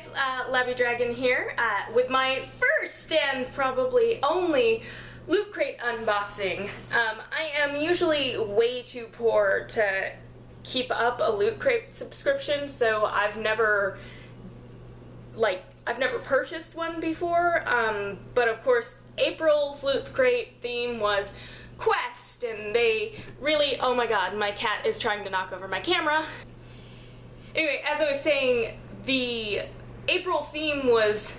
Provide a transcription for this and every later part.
guys, Labby Dragon here, with my first and probably only Loot Crate unboxing. I am usually way too poor to keep up a Loot Crate subscription, so I've never purchased one before, but of course April's Loot Crate theme was Quest, and they really, oh my god, my cat is trying to knock over my camera. Anyway, as I was saying, the April theme was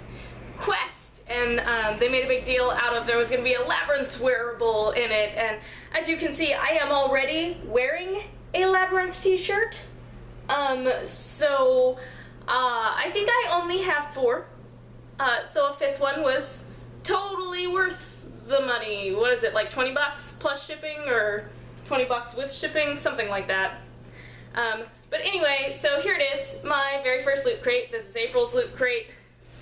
Quest, and they made a big deal out of there was going to be a Labyrinth wearable in it, and as you can see, I am already wearing a Labyrinth t-shirt. So I think I only have 4, so a 5th one was totally worth the money. What is it, like 20 bucks plus shipping, or 20 bucks with shipping, something like that. But anyway, so here it is, my very first Loot Crate. This is April's Loot Crate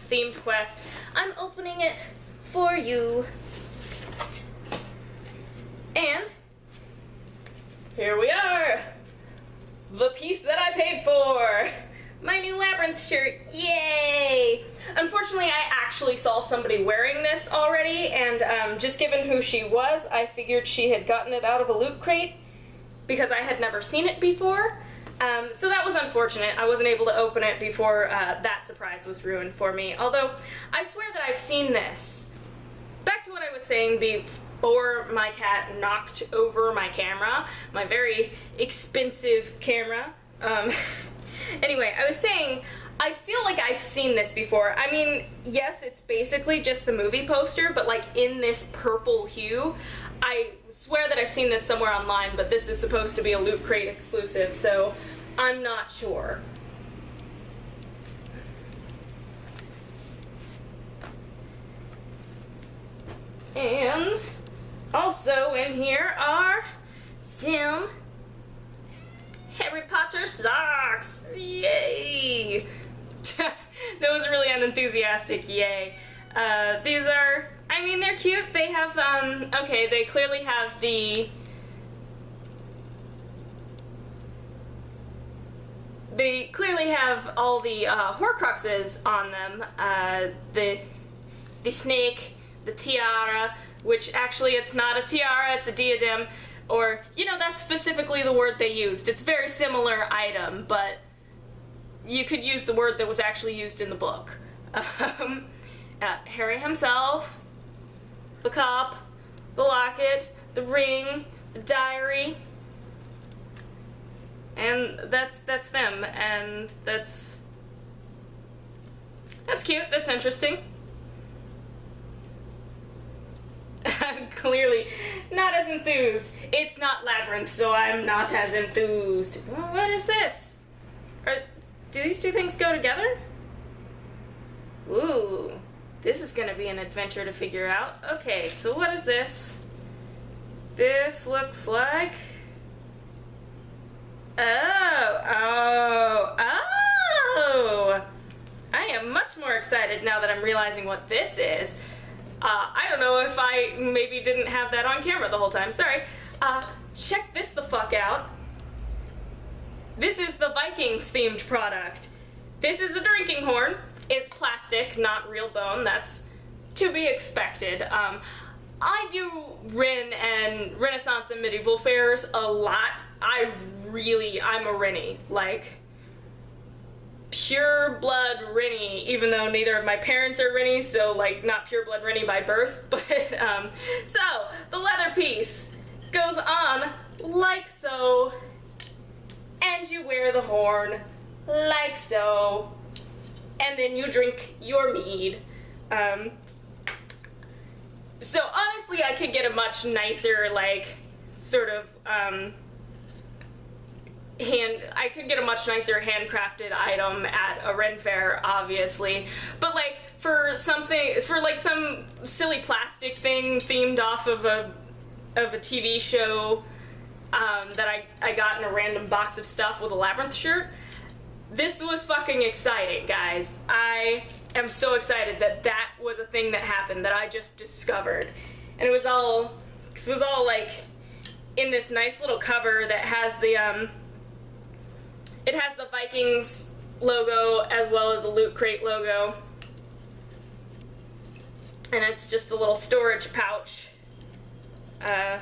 themed quest. I'm opening it for you. And here we are, the piece that I paid for. My new Labyrinth shirt, yay! Unfortunately, I actually saw somebody wearing this already, and just given who she was, I figured she had gotten it out of a Loot Crate because I had never seen it before. So that was unfortunate. I wasn't able to open it before that surprise was ruined for me. Although, I swear that I've seen this. Back to what I was saying before my cat knocked over my camera, my very expensive camera. Anyway, I was saying, I feel like I've seen this before. I mean, yes, it's basically just the movie poster, but like in this purple hue. I swear that I've seen this somewhere online, but this is supposed to be a Loot Crate exclusive, so I'm not sure. And also in here are some Harry Potter socks. Yay! That was really unenthusiastic yay. These are, I mean, they're cute. They have, okay, they clearly have all the Horcruxes on them. The snake, the tiara, which actually it's not a tiara, it's a diadem, or, you know, that's specifically the word they used. It's a very similar item, but you could use the word that was actually used in the book. Harry himself, the cup, the locket, the ring, the diary, and that's them, and that's cute, that's interesting. I'm clearly not as enthused. It's not Labyrinth, so I'm not as enthused. What is this? Do these two things go together? Ooh. This is gonna be an adventure to figure out. Okay, so what is this? This looks like... Oh! I am much more excited now that I'm realizing what this is. I don't know if I maybe didn't have that on camera the whole time. Sorry. Check this the fuck out. This is the Vikings themed product. This is a drinking horn. It's plastic, not real bone. That's to be expected. I do Ren and Renaissance and medieval fairs a lot. I'm a Rennie. Like, pure blood Rennie, even though neither of my parents are Rennie, so like not pure blood Rennie by birth. But, so, the leather piece goes on like so, and you wear the horn like so. And then you drink your mead. So honestly, I could get a much nicer, like, sort of, I could get a much nicer handcrafted item at a Ren fair, obviously. But like, for like some silly plastic thing themed off of a TV show, that I got in a random box of stuff with a Labyrinth shirt, this was fucking exciting, guys. I am so excited that that was a thing that happened, that I just discovered. And it was all like in this nice little cover that has the, it has the Vikings logo as well as a Lootcrate logo. And it's just a little storage pouch. I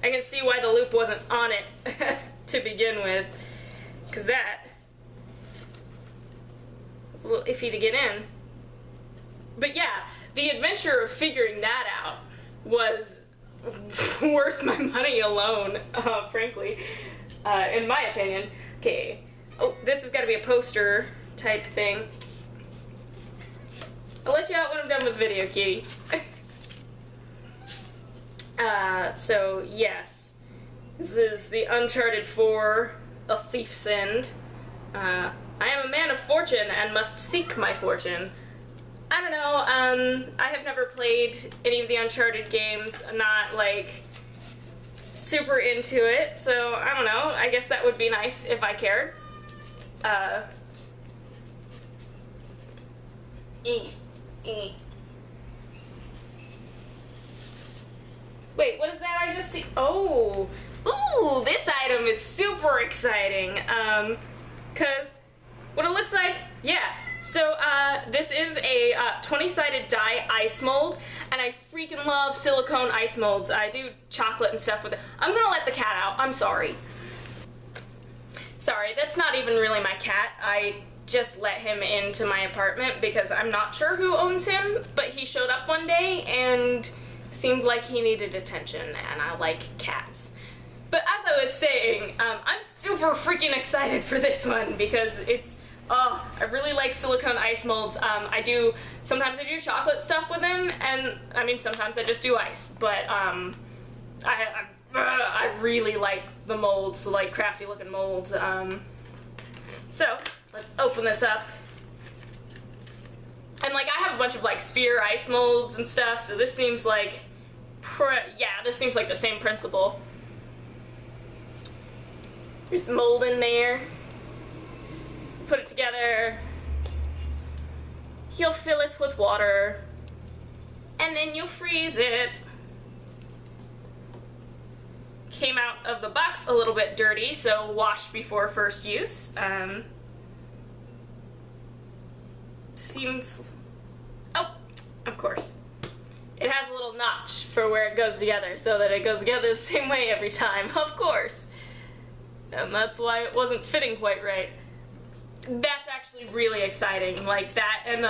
can see why the loop wasn't on it to begin with, because that was a little iffy to get in. But yeah, the adventure of figuring that out was worth my money alone, frankly, in my opinion. Okay, oh, this has got to be a poster type thing. I'll let you out when I'm done with the video, kitty. So yes, this is the Uncharted 4, A Thief's End. I am a man of fortune and must seek my fortune. I don't know, I have never played any of the Uncharted games. I'm not, like, super into it, so I don't know. I guess that would be nice if I cared. Wait, what is that I just see? Oh! Ooh, this item is super exciting. Cause what it looks like, yeah. So, this is a 20-sided die ice mold, and I freaking love silicone ice molds. I do chocolate and stuff with it. I'm gonna let the cat out. I'm sorry. Sorry, that's not even really my cat. I just let him into my apartment because I'm not sure who owns him, but he showed up one day and seemed like he needed attention, and I like cats. But as I was saying, I'm super freaking excited for this one because it's, oh, I really like silicone ice molds. Sometimes I do chocolate stuff with them, and I mean sometimes I just do ice, but I really like the molds, like crafty looking molds. So let's open this up. And like I have a bunch of like sphere ice molds and stuff, so this seems like, this seems like the same principle. There's the mold in there. Put it together. You'll fill it with water, and then you'll freeze it. Came out of the box a little bit dirty, so wash before first use. Seems, oh, of course. It has a little notch for where it goes together, so that it goes together the same way every time, of course. And that's why it wasn't fitting quite right. That's actually really exciting, like that, and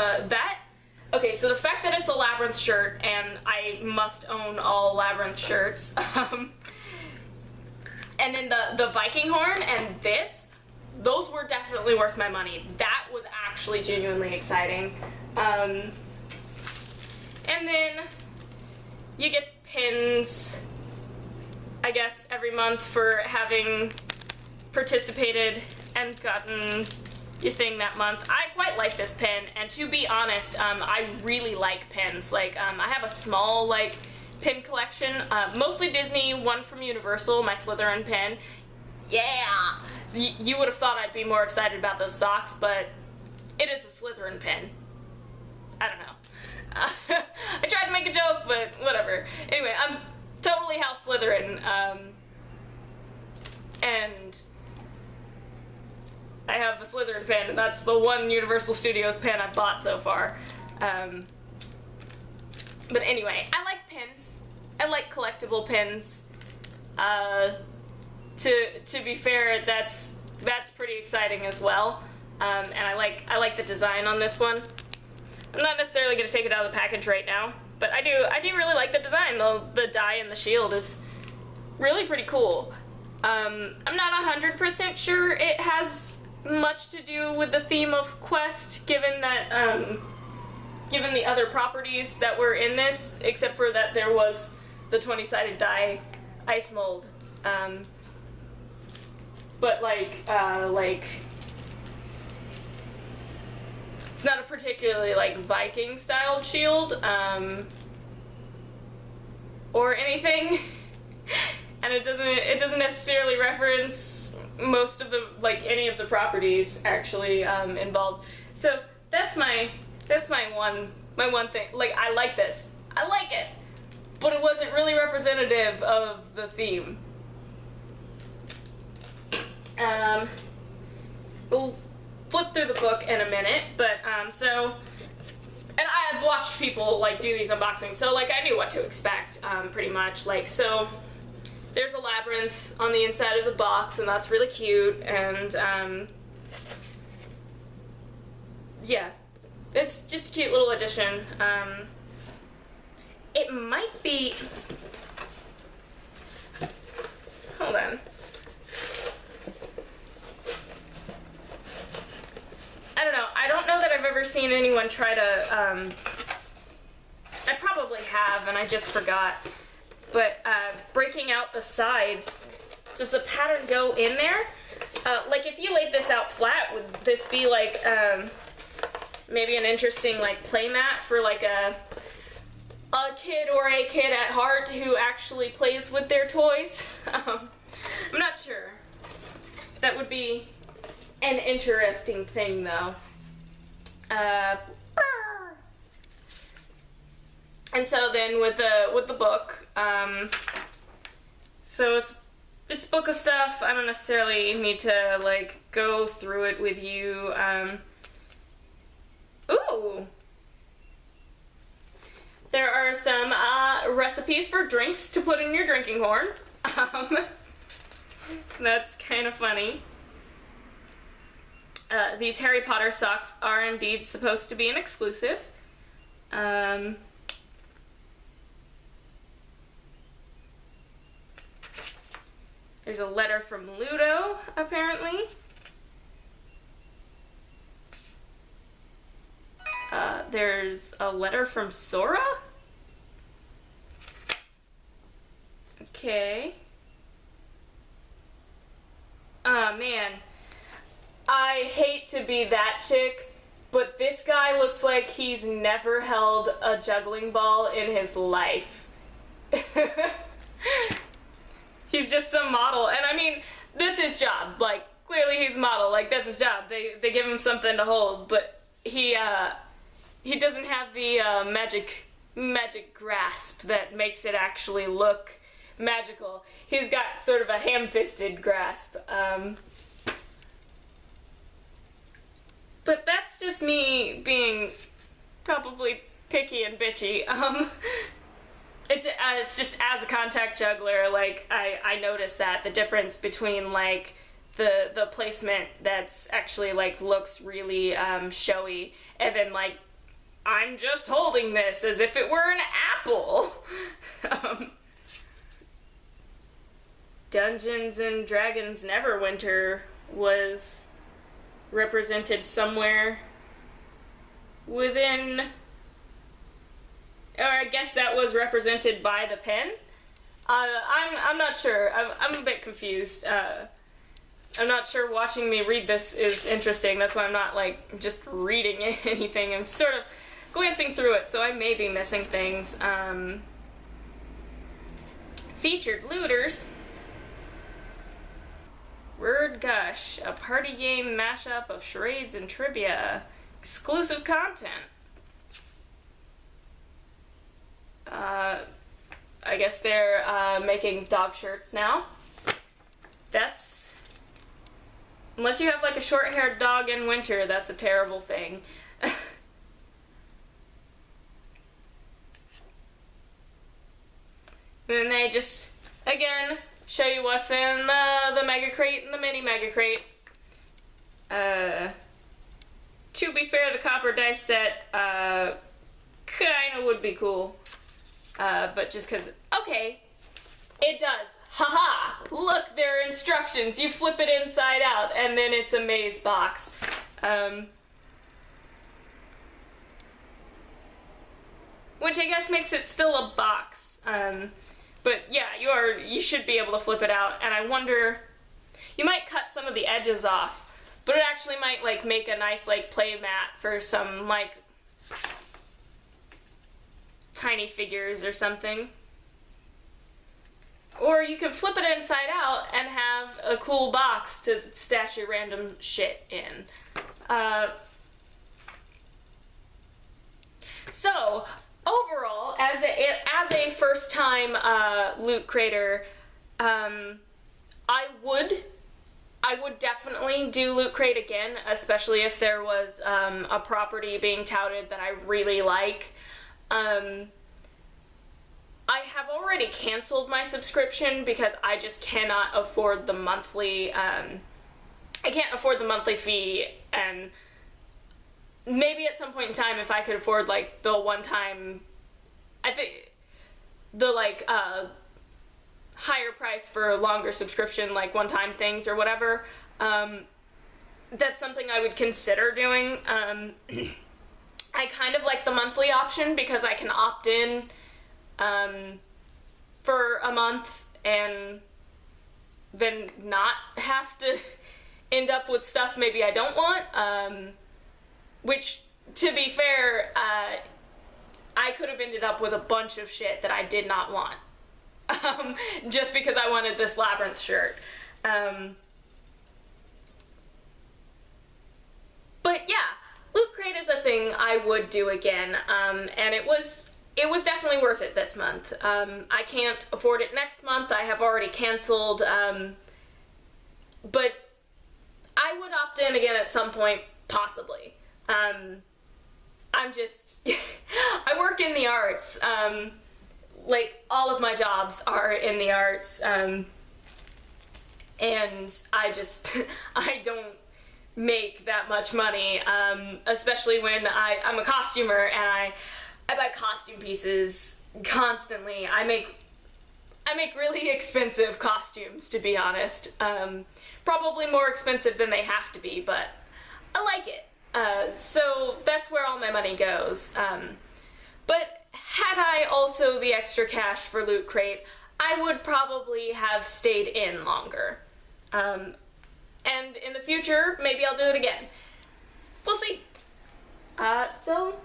okay, so the fact that it's a Labyrinth shirt, and I must own all Labyrinth shirts, and then the Viking horn and this, those were definitely worth my money. That was actually genuinely exciting. And then you get pins, I guess, every month for having participated and gotten your thing that month. I quite like this pin, and to be honest, I really like pins. Like, I have a small, like, pin collection, mostly Disney, one from Universal, my Slytherin pin. Yeah! You would have thought I'd be more excited about those socks, but it is a Slytherin pin. I don't know. I tried to make a joke, but whatever. Anyway, I'm totally House Slytherin, and I have a Slytherin pen, and that's the one Universal Studios pen I've bought so far. But anyway, I like pins. I like collectible pins. To be fair, that's pretty exciting as well. And I like the design on this one. I'm not necessarily going to take it out of the package right now, but I do really like the design. The die and the shield is really pretty cool. I'm not 100% sure it has much to do with the theme of Quest, given that given the other properties that were in this, except for that there was the 20-sided die ice mold. But like it's not a particularly like Viking styled shield or anything. And it doesn't necessarily reference most of the, like, any of the properties actually involved. So that's my one thing. Like, I like this. I like it. But it wasn't really representative of the theme. we'll flip through the book in a minute, but, and I have watched people, like, do these unboxings, so, like, I knew what to expect, pretty much. Like, so, there's a labyrinth on the inside of the box, and that's really cute, and, yeah. It's just a cute little addition. It might be... Hold on. I don't know. I don't know that I've ever seen anyone try to, I probably have, and I just forgot. But, breaking out the sides, does the pattern go in there? Like, if you laid this out flat, would this be, like, maybe an interesting, like, play mat for, like, a kid or a kid at heart who actually plays with their toys? I'm not sure. That would be an interesting thing, though. And so then with the book, so it's book of stuff. I don't necessarily need to, like, go through it with you. Ooh! There are some recipes for drinks to put in your drinking horn. That's kind of funny. These Harry Potter socks are indeed supposed to be an exclusive. There's a letter from Ludo, apparently. There's a letter from Sora? Okay. Oh, man. I hate to be that chick, but this guy looks like he's never held a juggling ball in his life. He's just some model, and I mean, that's his job. Like, clearly he's a model. Like, that's his job. They give him something to hold, but he doesn't have the magic grasp that makes it actually look magical. He's got sort of a ham-fisted grasp. But that's just me being probably picky and bitchy. It's just as a contact juggler, like, I noticed that the difference between, like, the placement that's actually, like, looks really showy, and then, like, I'm just holding this as if it were an apple. Dungeons and Dragons Neverwinter was represented somewhere within, or I guess that was represented by the pen. I'm not sure. I'm a bit confused. I'm not sure watching me read this is interesting. That's why I'm not, like, just reading anything. I'm sort of glancing through it, so I may be missing things. Featured looters. Word Gush, a party game mashup of charades and trivia. Exclusive content. I guess they're making dog shirts now. That's... Unless you have, like, a short-haired dog in winter, that's a terrible thing. Then they just, again, show you what's in the Mega Crate and the Mini Mega Crate. To be fair, the copper dice set kinda would be cool. But just because, okay, it does. Haha! Look, there are instructions. You flip it inside out, and then it's a maze box. Which I guess makes it still a box. But yeah, you should be able to flip it out, and I wonder, you might cut some of the edges off, but it actually might, like, make a nice, like, play mat for some, like, tiny figures or something. Or you can flip it inside out and have a cool box to stash your random shit in. So, overall, as a first-time loot crater, I would I would definitely do Lootcrate again, especially if there was a property being touted that I really like. I have already canceled my subscription because I just cannot afford the monthly, I can't afford the monthly fee, and maybe at some point in time if I could afford, like, the one-time, I think, the, like, higher price for longer subscription, like one-time things or whatever, that's something I would consider doing. I kind of like the monthly option because I can opt in for a month and then not have to end up with stuff maybe I don't want, which, to be fair, I could have ended up with a bunch of shit that I did not want. Just because I wanted this Labyrinth shirt. But yeah, Lootcrate is a thing I would do again, and it was definitely worth it this month. I can't afford it next month. I have already canceled, but I would opt in again at some point, possibly. I'm just, I work in the arts, like, all of my jobs are in the arts, and I don't make that much money, especially when I'm a costumer and I buy costume pieces constantly. I make really expensive costumes, to be honest. Probably more expensive than they have to be, but I like it. So that's where all my money goes. But had I also the extra cash for Lootcrate, I would probably have stayed in longer. And in the future, maybe I'll do it again. We'll see. So